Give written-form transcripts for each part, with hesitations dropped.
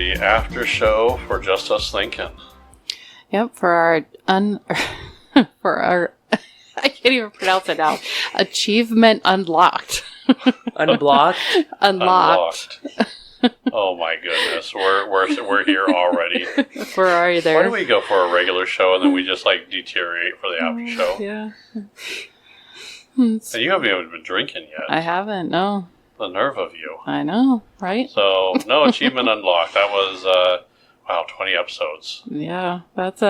the after show for Just Us Thinking. Yep, for our I can't even pronounce it now. Achievement unlocked. Unblocked? Unlocked. Oh my goodness, we're here already. We're already there. Why do we go for a regular show and then we just like deteriorate for the after show? Yeah. And you haven't even been drinking yet. I haven't, no. The nerve of you. I know, right? So, no achievement unlocked. That was, 20 episodes. Yeah, that's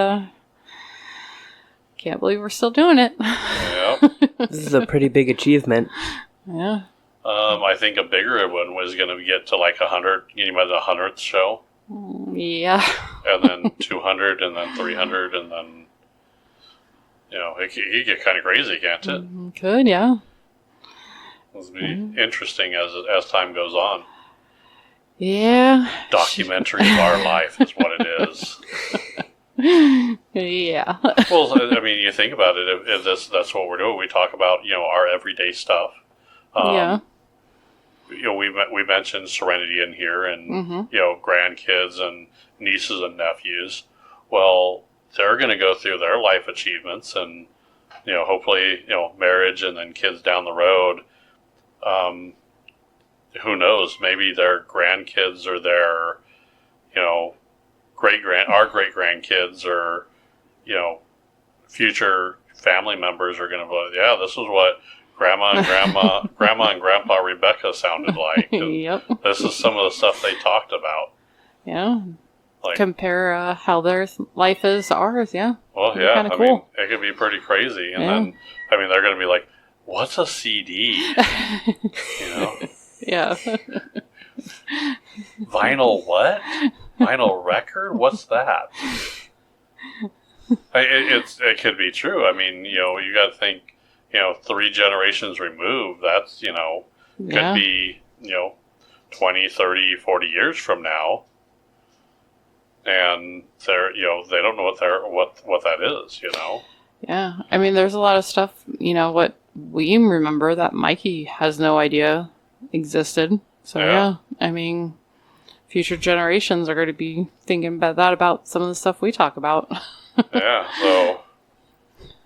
can't believe we're still doing it. Yep. This is a pretty big achievement. Yeah. I think a bigger one was going to get to like 100, getting by the 100th show. Yeah. And then 200, and then 300, and then, it could get kind of crazy, can't it? Could, yeah. It'll be interesting as time goes on. Yeah. Documentary of our life is what it is. Yeah. Well, I mean, you think about it. If that's what we're doing. We talk about our everyday stuff. Yeah. We mentioned Serenity in here, and grandkids and nieces and nephews. Well, they're going to go through their life achievements, and hopefully marriage, and then kids down the road. Who knows? Maybe their grandkids or their our great grandkids or future family members are going to go, yeah, this is what grandma and grandpa Rebecca sounded like. Yep. This is some of the stuff they talked about. Yeah. Like, compare how their life is to ours, yeah. Well, yeah. Kind of I cool. mean, it could be pretty crazy. And then, they're going to be like, what's a CD? Yeah. Vinyl what? Vinyl record? What's that? It could be true. I mean, you got to think, 3 generations removed, that's, could be, 20, 30, 40 years from now. And they're, they don't know what that is, Yeah. I mean, there's a lot of stuff, what we remember that Mikey has no idea existed. So, yeah. I mean, future generations are going to be thinking about some of the stuff we talk about. Yeah. So,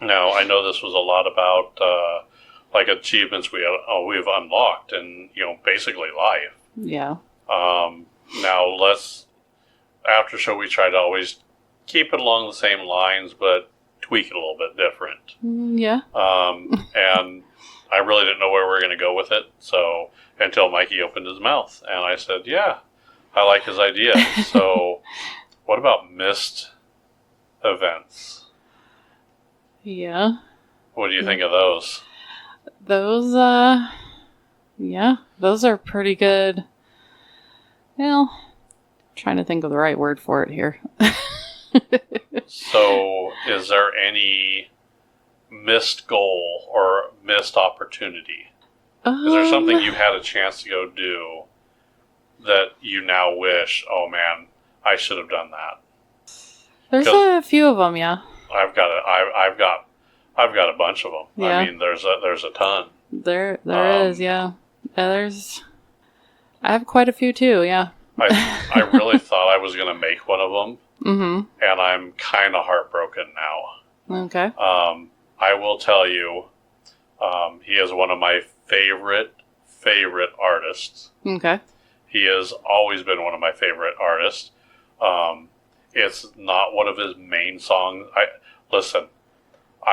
now, I know this was a lot about, achievements we've unlocked and, basically life. Yeah. Now, after show, we try to always keep it along the same lines, but tweak it a little bit different. Yeah. And I really didn't know where we were going to go with it. So until Mikey opened his mouth, and I said, "Yeah, I like his idea." So, what about missed events? Yeah. What do you think of those? Those, those are pretty good. Well, trying to think of the right word for it here. So, is there any missed goal or missed opportunity? Is there something you had a chance to go do that you now wish, oh man, I should have done that? There's a few of them, yeah. I've got a bunch of them. Yeah. I mean, there's a ton. There is, yeah. I have quite a few too, yeah. I really thought I was going to make one of them, Mm-hmm. and I'm kind of heartbroken now. Okay. I will tell you, he is one of my favorite artists. Okay. He has always been one of my favorite artists. It's not one of his main songs. I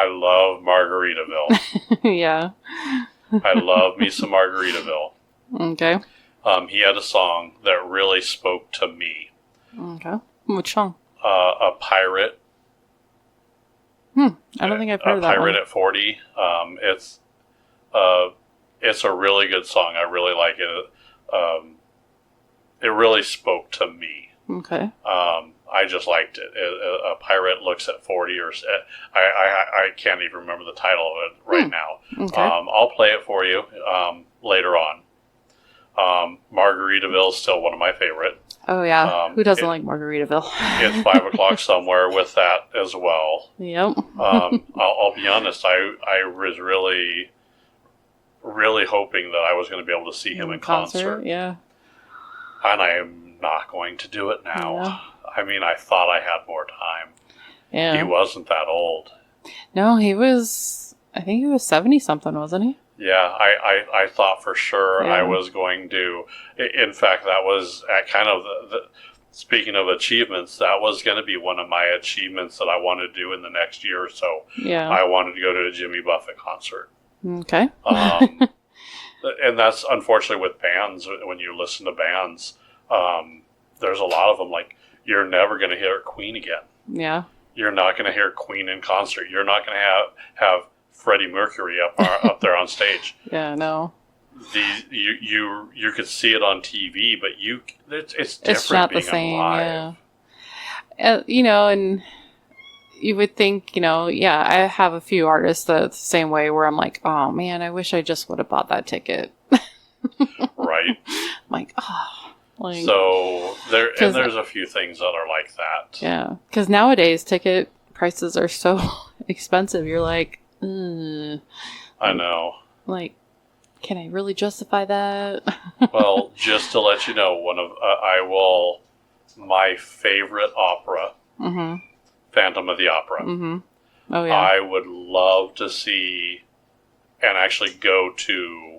love Margaritaville. Yeah. I love me some Margaritaville. Okay. He had a song that really spoke to me. Okay. Which song? A Pirate. I don't think I've heard of that A Pirate one. at 40. It's a really good song. I really like it. It really spoke to me. Okay. I just liked it. A Pirate Looks at 40, or I can't even remember the title of it right now. Okay. I'll play it for you later on. Margaritaville is still one of my favorite. Oh, yeah. Who doesn't like Margaritaville? It's 5 o'clock somewhere with that as well. Yep. I'll be honest, I was really, really hoping that I was going to be able to see him in concert. Yeah. And I am not going to do it now. Yeah. I mean, I thought I had more time. Yeah. He wasn't that old. No, he was, I think he was 70 something, wasn't he? Yeah, I thought for sure Yeah. I was going to. In fact, that was at kind of speaking of achievements, that was going to be one of my achievements that I wanted to do in the next year or so. Yeah. I wanted to go to a Jimmy Buffett concert. Okay. And that's unfortunately with bands. When you listen to bands, there's a lot of them like, you're never going to hear Queen again. Yeah. You're not going to hear Queen in concert. You're not going to have Freddie Mercury up there on stage. Yeah, no. You could see it on TV, but it's different. It's not being the same, alive. yeah. And you would think, yeah, I have a few artists that's the same way where I'm like, oh man, I wish I just would have bought that ticket. Right. I'm like, oh. Like, so there's a few things that are like that. Yeah, because nowadays ticket prices are so expensive. You're like, I know. Like, can I really justify that? Well, just to let you know, my favorite opera, Phantom of the Opera. Oh yeah. I would love to see and actually go to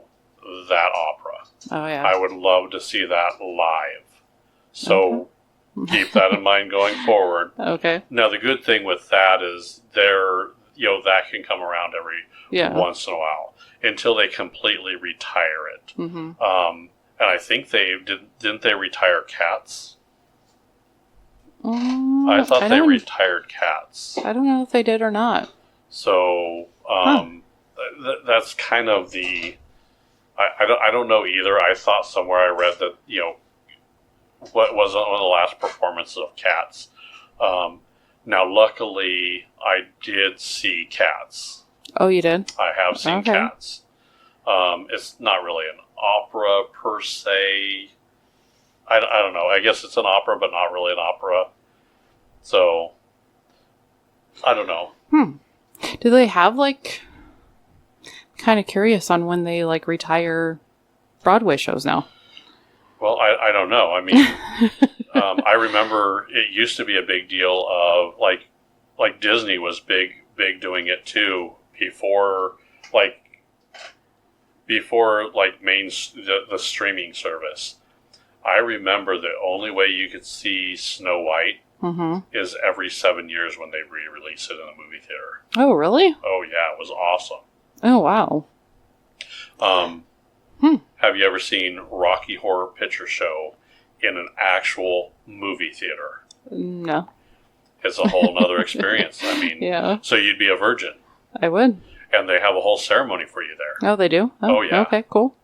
that opera. Oh yeah. I would love to see that live. So keep that in mind going forward. Okay. Now, the good thing with that is that can come around every once in a while until they completely retire it. And I think didn't they retire Cats? I thought they retired Cats. I don't know if they did or not. So that's kind of the. I don't know either. I thought somewhere I read that what was one of the last performances of Cats. Now, luckily, I did see Cats. Oh, you did? I have seen Cats. It's not really an opera per se. I don't know. I guess it's an opera, but not really an opera. So, I don't know. Do they have, kind of curious on when they, retire Broadway shows now? Well, I don't know. I mean, I remember it used to be a big deal of, like Disney was big doing it, too, before the streaming service. I remember the only way you could see Snow White is every 7 years when they re-release it in a movie theater. Oh, really? Oh, yeah. It was awesome. Oh, wow. Have you ever seen Rocky Horror Picture Show in an actual movie theater? No. It's a whole nother experience. I mean, yeah. So you'd be a virgin. I would. And they have a whole ceremony for you there. Oh, they do? Oh yeah. Okay, cool.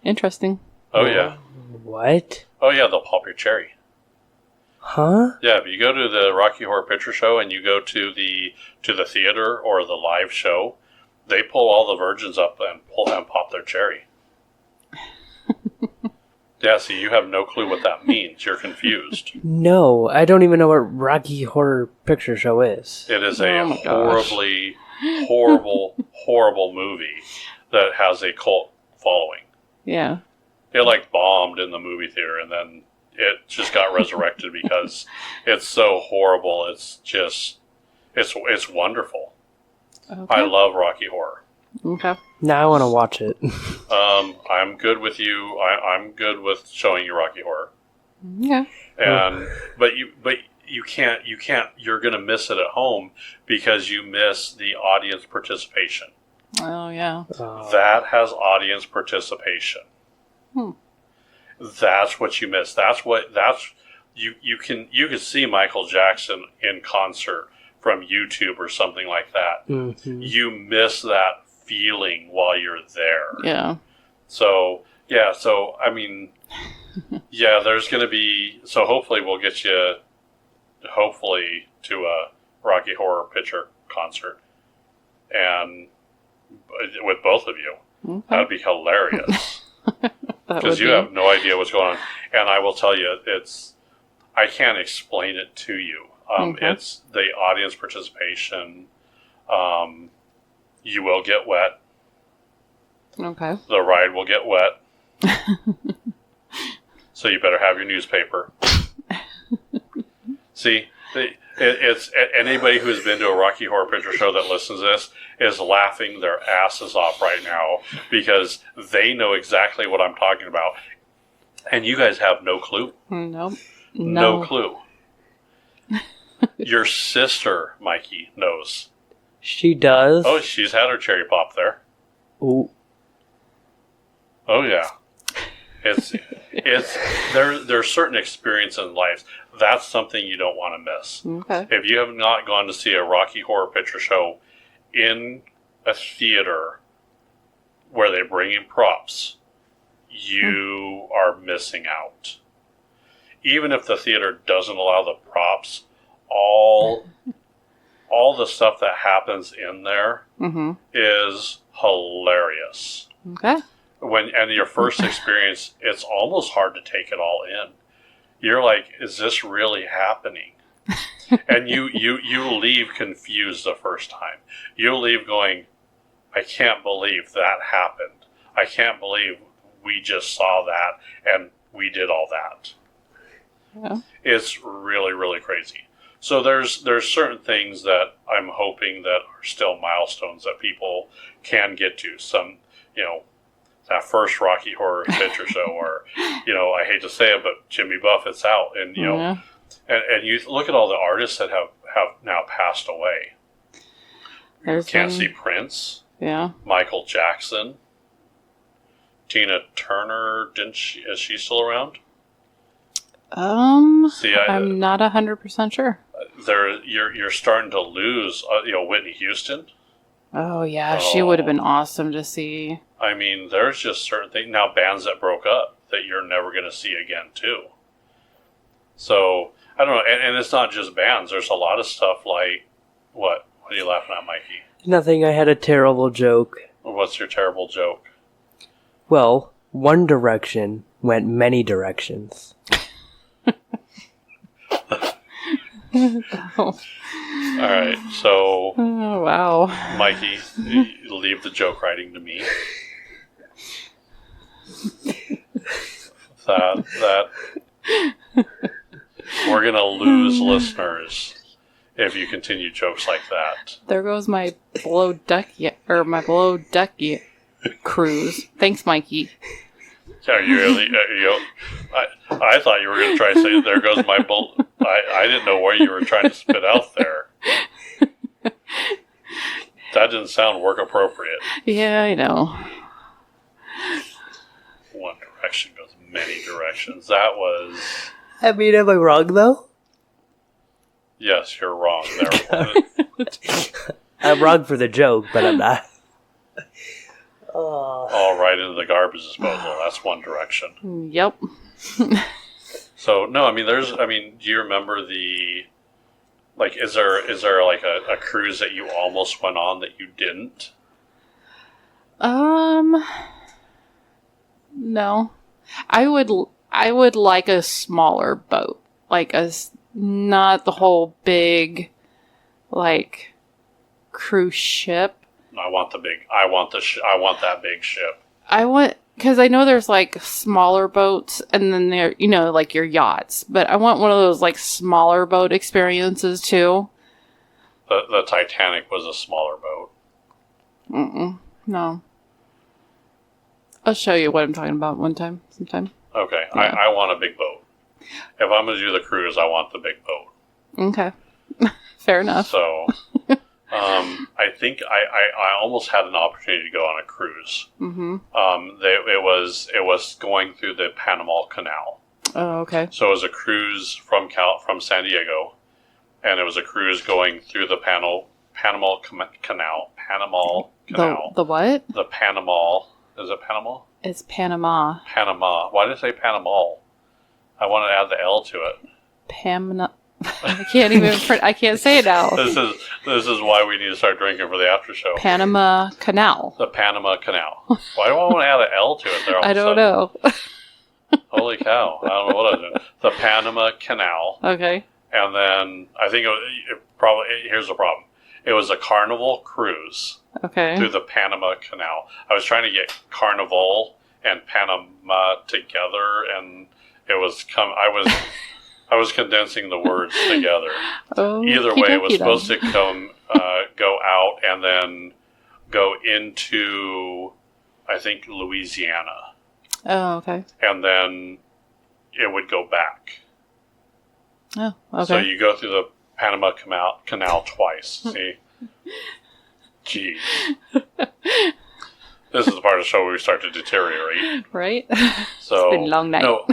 Interesting. Oh, yeah. What? Oh, yeah, they'll pop your cherry. Huh? Yeah, if you go to the Rocky Horror Picture Show and you go to the theater or the live show, they pull all the virgins up and pop their cherry. Yeah, see, you have no clue what that means. You're confused. No, I don't even know what Rocky Horror Picture Show is. It is a horribly, horrible movie that has a cult following. Yeah. It bombed in the movie theater and then it just got resurrected because it's so horrible. It's just, it's wonderful. Okay. I love Rocky Horror. Okay. Now I want to watch it. I'm good with you. I'm good with showing you Rocky Horror. Yeah. And but you can't. You're gonna miss it at home because you miss the audience participation. Oh yeah. That has audience participation. That's what you miss. You can see Michael Jackson in concert from YouTube or something like that. You miss that feeling while you're there. Yeah. So I mean, yeah, there's going to be. So hopefully we'll get you, to a Rocky Horror Picture concert, and with both of you, that'd be hilarious. Because you have no idea what's going on, and I will tell you, I can't explain it to you. It's the audience participation. You will get wet. So you better have your newspaper. See, it's anybody who's been to a Rocky Horror Picture Show that listens to this is laughing their asses off right now because they know exactly what I'm talking about. And you guys have no clue. Nope. No clue. Your sister, Mikey, knows. She does. Oh, she's had her cherry pop there. Ooh. Oh yeah. It's there's certain experience in life. That's something you don't want to miss. Okay. If you have not gone to see a Rocky Horror Picture Show in a theater where they bring in props, you are missing out. Even if the theater doesn't allow the props, all the stuff that happens in there is hilarious. Okay. And your first experience, it's almost hard to take it all in. You're like, is this really happening? And you leave confused the first time. You leave going, I can't believe that happened. I can't believe we just saw that and we did all that. Yeah. It's really, really crazy. So there's certain things that I'm hoping that are still milestones that people can get to. Some, that first Rocky Horror Picture Show, or, I hate to say it, but Jimmy Buffett's out. And, and you look at all the artists that have now passed away. You can't see Prince. Yeah. Michael Jackson. Tina Turner, is she still around? See, I'm not 100% sure. You're starting to lose, Whitney Houston. Oh yeah, she would have been awesome to see. I mean, there's just certain things now, bands that broke up that you're never going to see again too. So I don't know, and it's not just bands. There's a lot of stuff like what? What are you laughing at, Mikey? Nothing. I had a terrible joke. What's your terrible joke? Well, One Direction went many directions. Oh. All right, so Oh, wow. Mikey, leave the joke writing to me. That we're gonna lose listeners if you continue jokes like that. There goes my below deck cruise. Thanks, Mikey. Are you really? I thought you were going to try to say, "There goes my bull." I didn't know what you were trying to spit out there. That didn't sound work appropriate. Yeah, I know. One direction goes many directions. That was. I mean, am I wrong though? Yes, you're wrong there. I'm wrong for the joke, but I'm not. All right into the garbage disposal. That's One Direction. Yep. So no, do you remember is there like a cruise that you almost went on that you didn't? No. I would like a smaller boat. Like not the whole big, like, cruise ship. I want that big ship. Because I know there's like smaller boats and then there, like your yachts, but I want one of those like smaller boat experiences too. The Titanic was a smaller boat. No. I'll show you what I'm talking about sometime. Okay, Yeah. I want a big boat. If I'm going to do the cruise, I want the big boat. Okay. Fair enough. So, I think I almost had an opportunity to go on a cruise. Mm-hmm. It was going through the Panama Canal. Oh, okay. So it was a cruise from San Diego, and it was a cruise going through the Panama Canal. Panama Canal. The what? The Panama. Is it Panama? It's Panama. Panama. Why did I say Panama? I want to add the L to it. I can't even. I can't say it now. This is why we need to start drinking for the after show. Panama Canal. The Panama Canal. Why do I want to add an L to it there? I don't know. Holy cow! I don't know what I was doing. The Panama Canal. Okay. And then I think here's the problem. It was a Carnival cruise. Okay. Through the Panama Canal. I was trying to get Carnival and Panama together, and It was I was condensing the words together. Oh, Either way, it was supposed to go out and then go into, I think, Louisiana. Oh, okay. And then it would go back. Oh, okay. So you go through the Panama Canal twice. See? Gee. This is the part of the show where we start to deteriorate. Right? So, it's been a long night. No,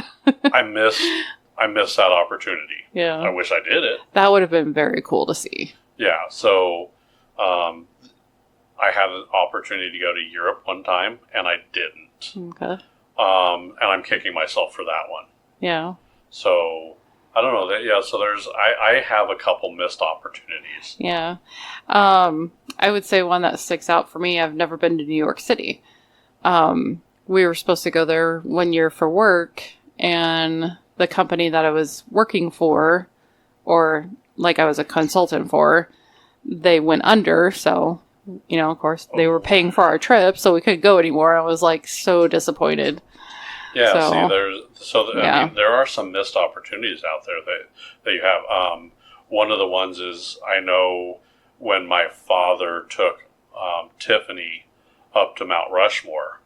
I missed that opportunity. Yeah. I wish I did it. That would have been very cool to see. Yeah, so I had an opportunity to go to Europe one time, and I didn't. Okay. And I'm kicking myself for that one. Yeah. So, I don't know. So I have a couple missed opportunities. Yeah. I would say one that sticks out for me, I've never been to New York City. We were supposed to go there one year for work, and the company that I was working for, or like I was a consultant for, they went under. So, of course, they were paying for our trip, so we couldn't go anymore. I was like so disappointed. Yeah, so, I mean, there are some missed opportunities out there that you have. One of the ones is, I know when my father took Tiffany up to Mount Rushmore,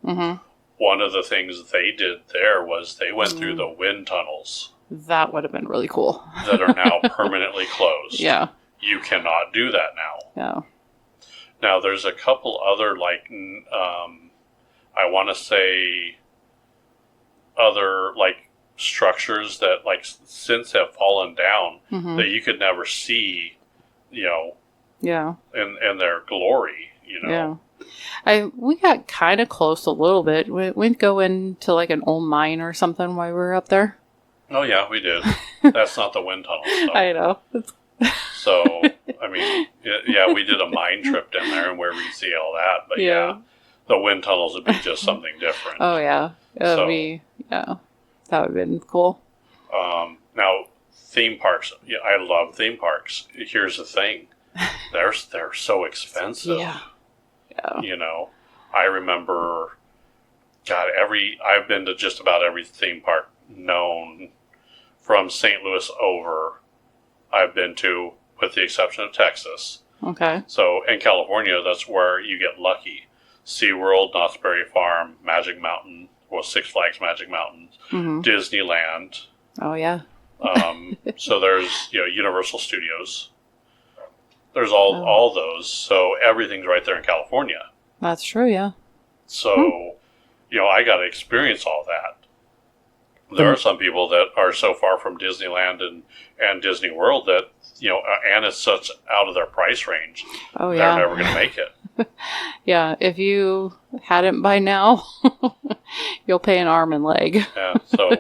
one of the things they did there was they went through the wind tunnels. That would have been really cool. That are now permanently closed. Yeah. You cannot do that now. Yeah. Now, there's a couple other, I want to say, other, structures that, since have fallen down that you could never see, Yeah. in their glory, Yeah. We got kind of close a little bit. We'd go into an old mine or something while we were up there. Oh, yeah, we did. That's not the wind tunnel stuff. I know. So, I mean, yeah, we did a mine trip down there and where we'd see all that. But yeah, the wind tunnels would be just something different. Oh, yeah. That would have been cool. Now, theme parks. Yeah, I love theme parks. Here's the thing. They're so expensive. Yeah. I remember, God, I've been to just about every theme park known from St. Louis over. I've been to, with the exception of Texas. Okay. So in California, that's where you get lucky. SeaWorld, Knott's Berry Farm, Magic Mountain, Six Flags Magic Mountain, Disneyland. Oh, yeah. So there's, Universal Studios. There's all those. So everything's right there in California. That's true, yeah. So, I got to experience all that. There are some people that are so far from Disneyland and Disney World that, and it's such out of their price range. Oh, yeah. They're never going to make it. Yeah, if you hadn't by now, you'll pay an arm and leg. Yeah, so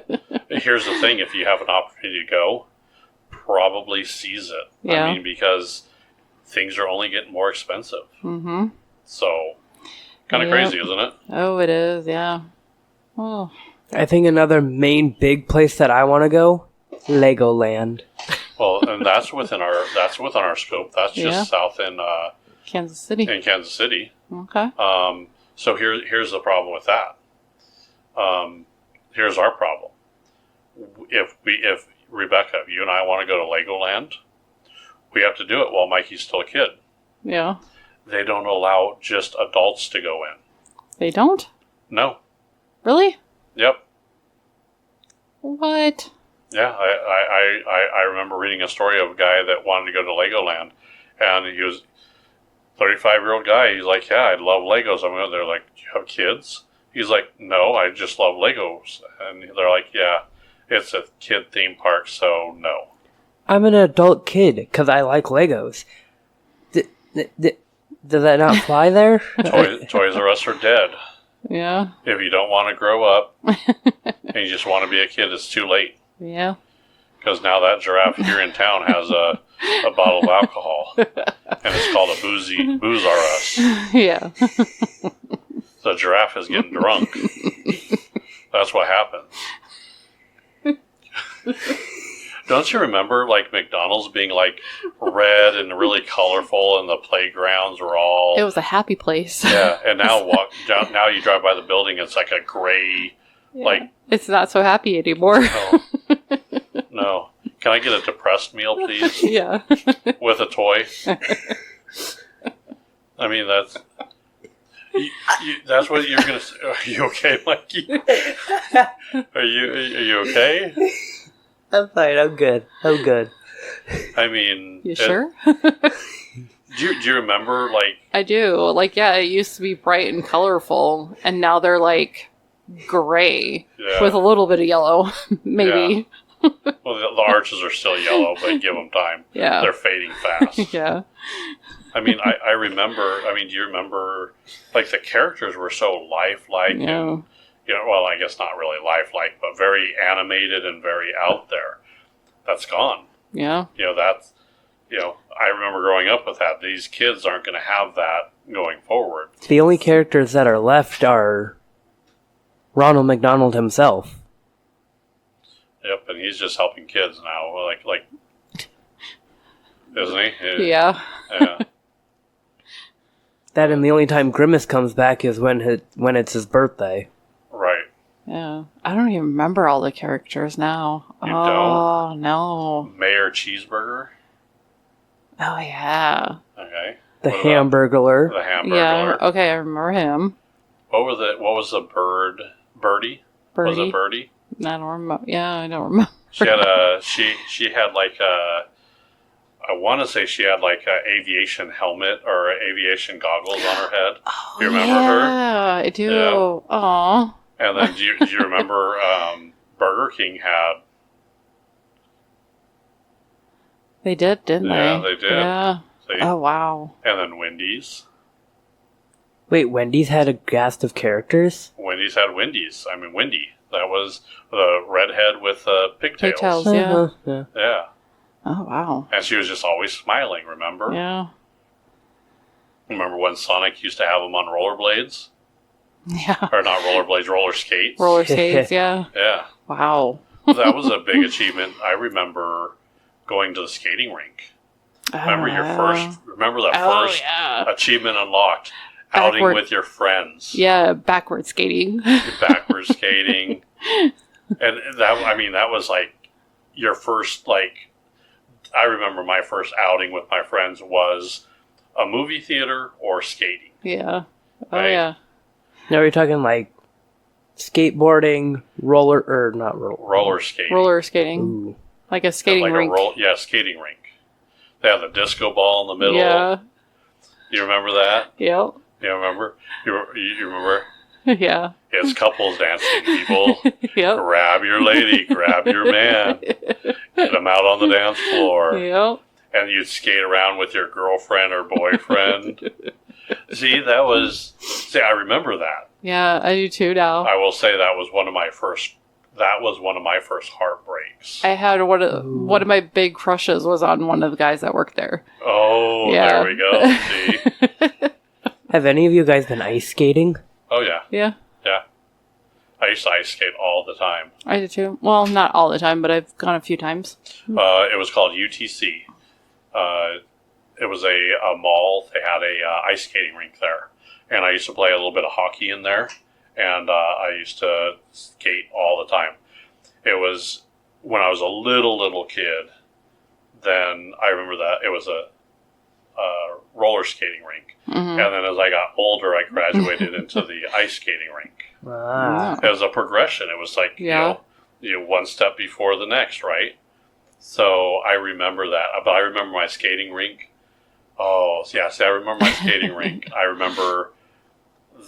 here's the thing. If you have an opportunity to go, probably seize it. Yeah. I mean, because things are only getting more expensive. Mm-hmm. So, kind of crazy, isn't it? Oh, it is, yeah. Oh. I think another main big place that I want to go, Legoland. Well, and that's within our scope. That's just south in Kansas City. In Kansas City. Okay. So here's the problem with that. Here's our problem. If Rebecca, if you and I want to go to Legoland, we have to do it while Mikey's still a kid. Yeah. They don't allow just adults to go in. They don't? No. Really? Yep. What? Yeah, I remember reading a story of a guy that wanted to go to Legoland, and he was 35-year-old guy. He's like, yeah, I love Legos. I'm going there. Like, do you have kids? He's like, no, I just love Legos. And they're like, yeah, it's a kid theme park, so no. I'm an adult kid because I like Legos. Does that not fly there? Toys R Us are dead. Yeah. If you don't want to grow up and you just want to be a kid, it's too late. Yeah. Because now that giraffe here in town has a bottle of alcohol, and it's called a Booze R Us. Yeah. The giraffe is getting drunk. That's what happens. Don't you remember, McDonald's being, red and really colorful, and the playgrounds were all... It was a happy place. Yeah, and now you drive by the building, it's like a gray Yeah. Like, it's not so happy anymore. no. No. Can I get a depressed meal, please? Yeah. With a toy? I mean, that's... that's what you're going to say. Are you okay, Mikey? Are you okay? I'm fine. I'm good. I mean... You sure? Do you remember, like... I do. Like, yeah, it used to be bright and colorful, and now they're, like, gray with a little bit of yellow, maybe. Yeah. Well, the arches are still yellow, but give them time. Yeah. They're fading fast. Yeah. I mean, I remember... I mean, do you remember... Like, the characters were so lifelike Yeah. and... You know, well, I guess not really lifelike, but very animated and very out there. That's gone. Yeah. You know, that's... You know, I remember growing up with that. These kids aren't going to have that going forward. The only characters that are left are Ronald McDonald himself. Yep, and he's just helping kids now. Like, isn't he? Yeah. Yeah. That and the only time Grimace comes back is when it's his birthday. Right. Yeah. I don't even remember all the characters now. You don't? No. Mayor Cheeseburger. Oh, yeah. Okay. The What about Hamburglar. The Hamburglar. Yeah. Okay, I remember him. What was the bird? Birdie? Was it Birdie? I don't remember. Yeah, I don't remember. She had she had like a, I want to say she had like a aviation helmet or aviation goggles on her head. Oh, you remember her? Yeah, I do. Yeah. Aw. And then do you remember Burger King had? They did, didn't they? Yeah, they did. Yeah. See? Oh, wow. And then Wendy's. Wait, Wendy's had a cast of characters? Wendy's had Wendy's. I mean, Wendy. That was the redhead with pigtails. Pigtails, yeah. Yeah. Yeah. Oh, wow. And she was just always smiling, remember? Yeah. Remember when Sonic used to have them on rollerblades? Yeah. Or not rollerblades, roller skates? Roller skates, yeah. Yeah. Wow. That was a big achievement. I remember going to the skating rink. Remember that first yeah. achievement unlocked? Outing with your friends. Yeah, backward skating. Backward skating. And that was like your first, like, I remember my first outing with my friends was a movie theater or skating. Yeah. Oh, right? yeah. Now we're talking like skateboarding, roller skating. Roller skating. Ooh. Like a skating like rink. Skating rink. They had the disco ball in the middle. Yeah. You remember that? Yep. You remember? You remember? Yeah. It's couples dancing, people. Yep. Grab your lady, grab your man. Get them out on the dance floor. Yep. And you'd skate around with your girlfriend or boyfriend. See, I remember that. Yeah, I do too now. I will say that was one of my first heartbreaks. I had one of my big crushes was on one of the guys that worked there. Oh, Yeah. There we go. See? Have any of you guys been ice skating? Oh, yeah. Yeah. Yeah. I used to ice skate all the time. I did too. Well, not all the time, but I've gone a few times. It was called UTC. It was a mall. They had a ice skating rink there. And I used to play a little bit of hockey in there. And I used to skate all the time. It was when I was a little kid. Then I remember that it was a roller skating rink. Mm-hmm. And then as I got older, I graduated into the ice skating rink. Ah. It was a progression. It was like, you know, one step before the next, right? So I remember that. But I remember my skating rink. Oh, yeah. See, I remember my skating rink. I remember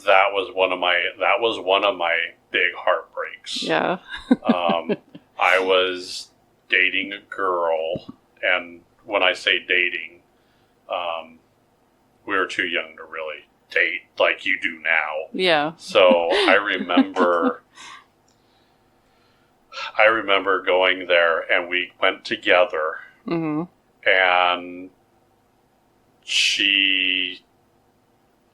that was one of my big heartbreaks. Yeah. I was dating a girl, and when I say dating, we were too young to really date like you do now. Yeah. So I remember going there, and we went together, Mm-hmm. and she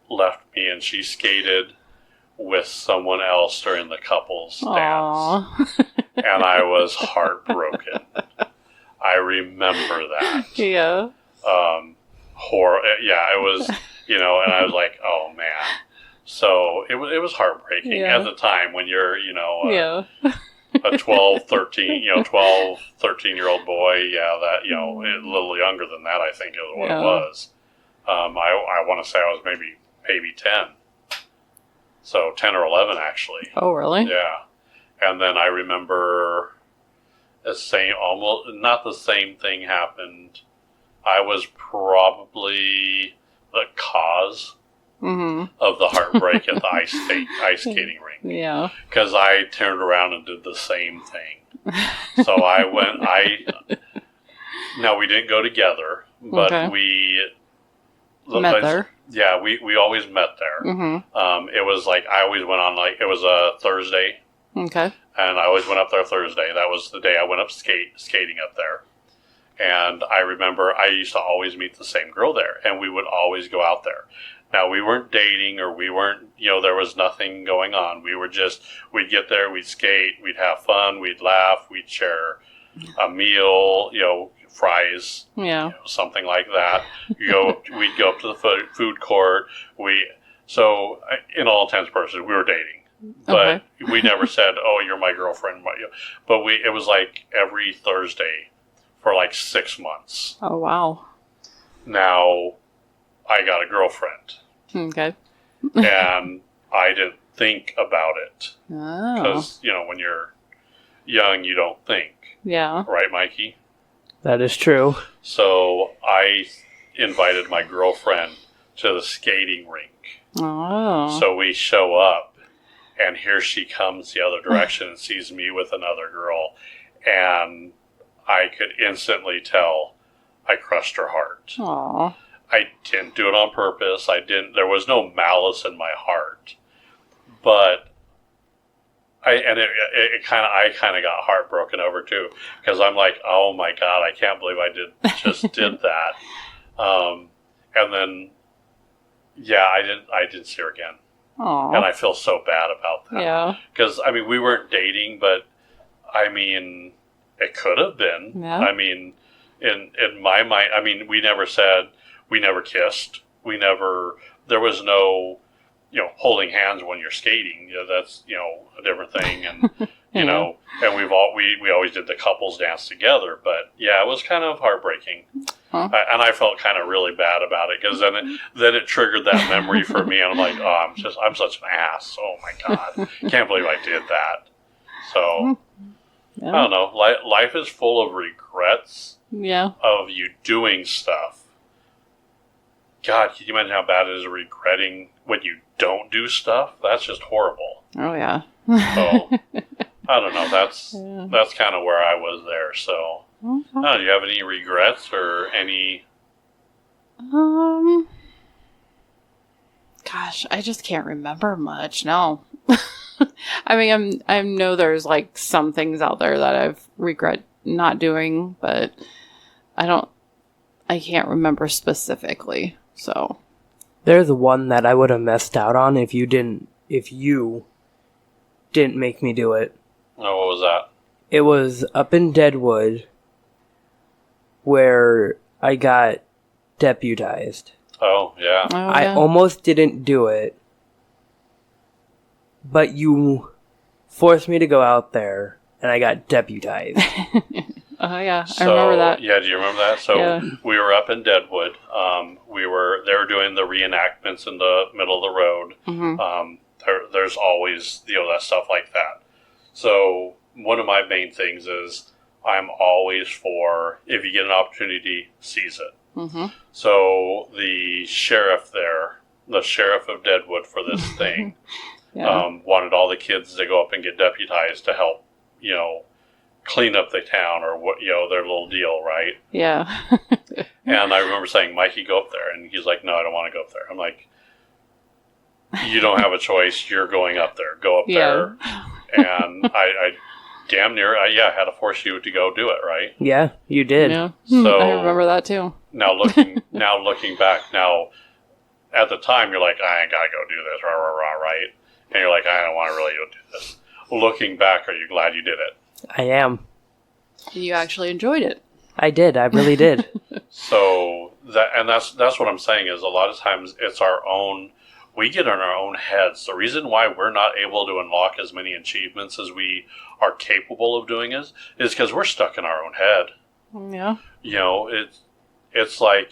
left me, and she skated with someone else during the couples dance. Aww. And I was heartbroken. I remember that. Yeah. Yeah, it was, and I was like, oh man. So it was heartbreaking at the time when you're, a 12, 13, 12, 13-year-old boy. Yeah, that, a little younger than that, I think is what it was. I want to say I was maybe 10. So 10 or 11, actually. Oh, really? Yeah. And then I remember almost not the same thing happened. I was probably the cause of the heartbreak at the ice skating rink. Yeah. Because I turned around and did the same thing. So now we didn't go together, but we met there. Yeah, we always met there. It was like, I always went on, it was a Thursday. Okay. And I always went up there Thursday. That was the day I went up skating up there. And I remember I used to always meet the same girl there, and we would always go out there. Now, we weren't dating, or we weren't, there was nothing going on. We were just, we'd get there, we'd skate, we'd have fun, we'd laugh, we'd share a meal, fries, something like that. We'd go up to the food court. So, in all intents and purposes, we were dating. But we never said, "Oh, you're my girlfriend." But it was like every Thursday for like 6 months. Oh, wow. Now, I got a girlfriend. Okay. And I didn't think about it. Oh. Because, when you're young, you don't think. Yeah. Right, Mikey? That is true. So I invited my girlfriend to the skating rink. Oh. So we show up, and here she comes the other direction and sees me with another girl. And I could instantly tell I crushed her heart. Aww. I didn't do it on purpose. There was no malice in my heart. But I kind of got heartbroken over too, because I'm like, oh my God, I can't believe I did that. And then, I didn't see her again. Aww. And I feel so bad about that. Yeah. Because, we weren't dating, but, it could have been. Yeah. In my mind, we never kissed. There was no, holding hands when you're skating. That's, a different thing. And, and we always did the couples dance together. But, yeah, it was kind of heartbreaking. Huh? And I felt kind of really bad about it, because then it triggered that memory for me. And I'm like, oh, I'm such an ass. Oh, my God. Can't believe I did that. So, I don't know. Life is full of regrets. Yeah. Of you doing stuff. God, can you imagine how bad it is regretting when you don't do stuff? That's just horrible. Oh, yeah. So, I don't know. That's kind of where I was there. So, do you have any regrets or any? Gosh, I just can't remember much. No. I know there's like some things out there that I've regret not doing, but I can't remember specifically. So there's one that I would have messed out on if you didn't make me do it. Oh, what was that? It was up in Deadwood where I got deputized. Oh, yeah. I almost didn't do it, but you forced me to go out there, and I got deputized. Oh, yeah. I remember that. Yeah, do you remember that? So we were up in Deadwood. They were doing the reenactments in the middle of the road. Mm-hmm. There's always, that stuff like that. So one of my main things is I'm always for, if you get an opportunity, seize it. Mm-hmm. So the sheriff of Deadwood for this thing, wanted all the kids to go up and get deputized to help, clean up the town, or what, their little deal, right? Yeah. And I remember saying, Mikey, go up there. And he's like, no, I don't want to go up there. I'm like, you don't have a choice. You're going up there. Go up there. And I damn near, had to force you to go do it, right? Yeah, you did. Yeah. So I remember that too. Now looking back, at the time, you're like, I ain't got to go do this, rah, rah, rah, right? And you're like, I don't want to really go do this. Looking back, are you glad you did it? I am. You actually enjoyed it. I did. I really did. So that's what I'm saying is a lot of times it's our own. we get in our own heads. The reason why we're not able to unlock as many achievements as we are capable of doing is because we're stuck in our own head. Yeah. It's like,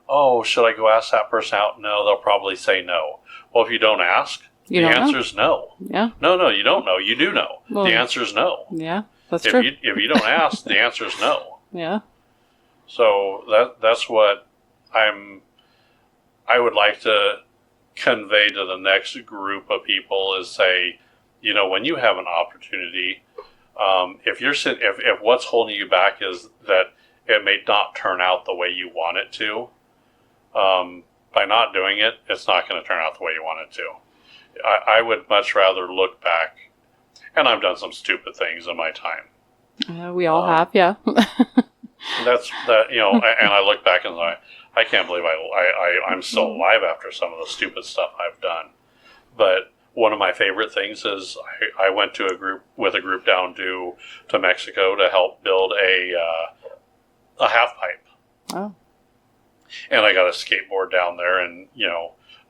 oh, should I go ask that person out? No, they'll probably say no. Well, if you don't ask, the answer is no. Yeah. No, you don't know. You do know. Well, the answer is no. Yeah, that's true. If you don't ask, the answer is no. Yeah. So that's what I would like to convey to the next group of people is say, when you have an opportunity, if what's holding you back is that it may not turn out the way you want it to, by not doing it, it's not going to turn out the way you want it to. I would much rather look back, and I've done some stupid things in my time. We all have, yeah. That's that, and I look back and I can't believe I'm still alive after some of the stupid stuff I've done. But one of my favorite things is I went to a group down to Mexico to help build a half pipe. Oh. And I got a skateboard down there and,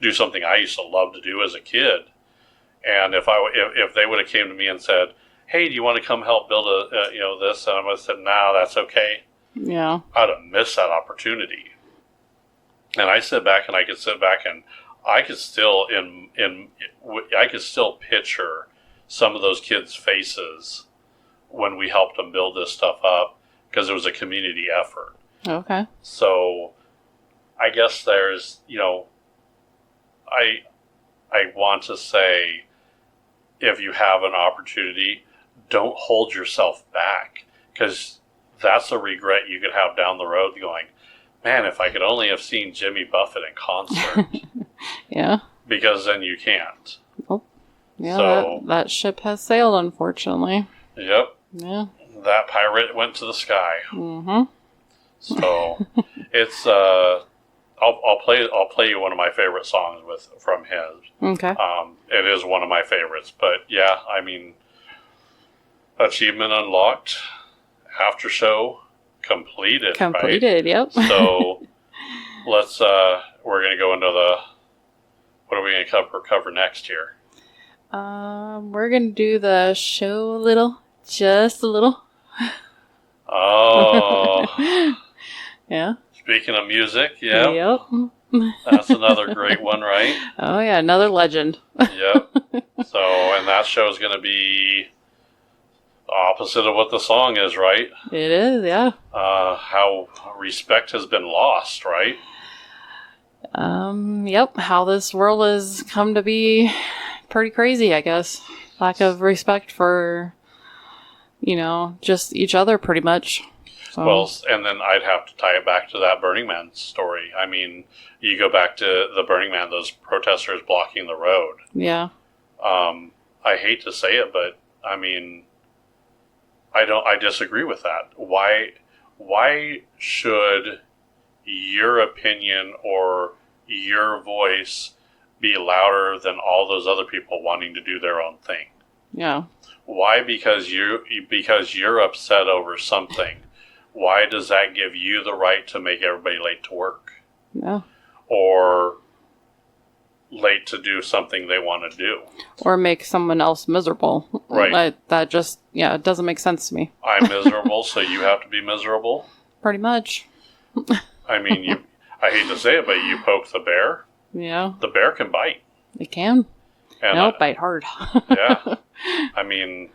do something I used to love to do as a kid. And if they would have came to me and said, hey, do you want to come help build this? And I would have said, no, that's okay. Yeah. I'd have missed that opportunity. And I sit back and I could still I could still picture some of those kids' faces when we helped them build this stuff up because it was a community effort. Okay. So I guess there's, I want to say, if you have an opportunity, don't hold yourself back, because that's a regret you could have down the road going, man, if I could only have seen Jimmy Buffett in concert. Yeah. Because then you can't. Oh. Yeah, so, that ship has sailed, unfortunately. Yep. Yeah. That pirate went to the sky. Mm-hmm. So it's I'll play you one of my favorite songs from his. Okay. It is one of my favorites, but yeah, I mean, achievement unlocked, Aftershow completed. Completed, right? Yep. So we're gonna go into what are we gonna cover next here? We're gonna do the show just a little. Oh. Yeah. Speaking of music, yeah. Yep. That's another great one, right? Oh yeah, another legend. Yep. So, and that show is going to be opposite of what the song is, right? It is, yeah. How respect has been lost, right? Yep. How this world has come to be pretty crazy, I guess. Lack of respect for, just each other, pretty much. So. Well, and then I'd have to tie it back to that Burning Man story. I mean, you go back to the Burning Man, those protesters blocking the road. Yeah. I hate to say it, but I mean, I disagree with that. Why should your opinion or your voice be louder than all those other people wanting to do their own thing? Yeah. Why? Because you're upset over something. Why does that give you the right to make everybody late to work? Yeah. Or late to do something they want to do? Or make someone else miserable. Right. That just, it doesn't make sense to me. I'm miserable, so you have to be miserable? Pretty much. I mean, I hate to say it, but you poke the bear, Yeah. the bear can bite. It can. And It'll bite hard. Yeah. I mean,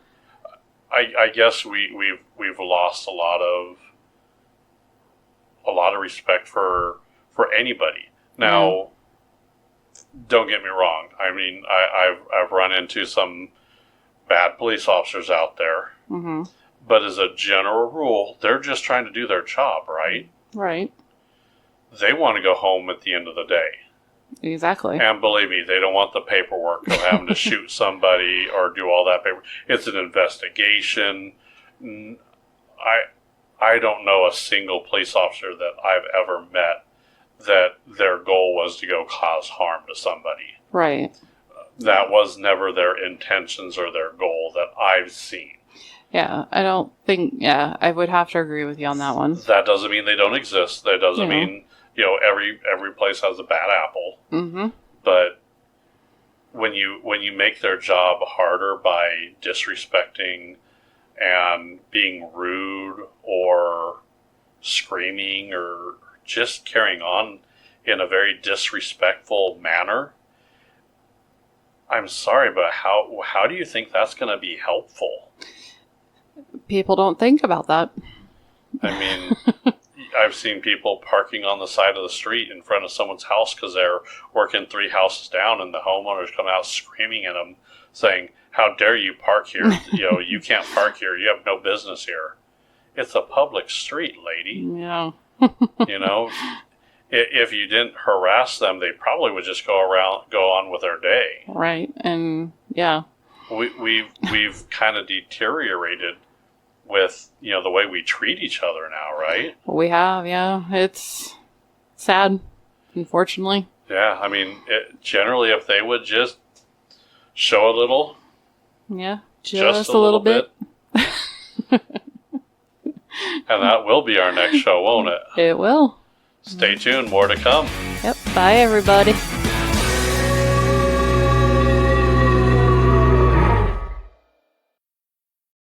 I guess we've lost a lot of respect for anybody. Now, don't get me wrong. I mean, I've run into some bad police officers out there. Mm-hmm. But as a general rule, they're just trying to do their job, right? Right. They want to go home at the end of the day. Exactly. And believe me, they don't want the paperwork of having to shoot somebody or do all that paper. It's an investigation. I don't know a single police officer that I've ever met that their goal was to go cause harm to somebody. Right. That was never their intentions or their goal that I've seen. Yeah, I don't think, I would have to agree with you on that one. That doesn't mean they don't exist. That doesn't mean, every place has a bad apple. Mm-hmm. But when you make their job harder by disrespecting and being rude or screaming or just carrying on in a very disrespectful manner, I'm sorry, but how do you think that's going to be helpful? People don't think about that. I mean, I've seen people parking on the side of the street in front of someone's house because they're working 3 houses down, and the homeowners come out screaming at them, saying, "How dare you park here? You can't park here. You have no business here. It's a public street, lady." Yeah. If you didn't harass them, they probably would just go on with their day. Right, and yeah. We've kind of deteriorated with the way we treat each other now, right? We have, yeah. It's sad, unfortunately. Yeah, I mean, generally, if they would just show a little, yeah, just a little bit. And that will be our next show, won't it? It will. Stay tuned, more to come. Yep. Bye, everybody.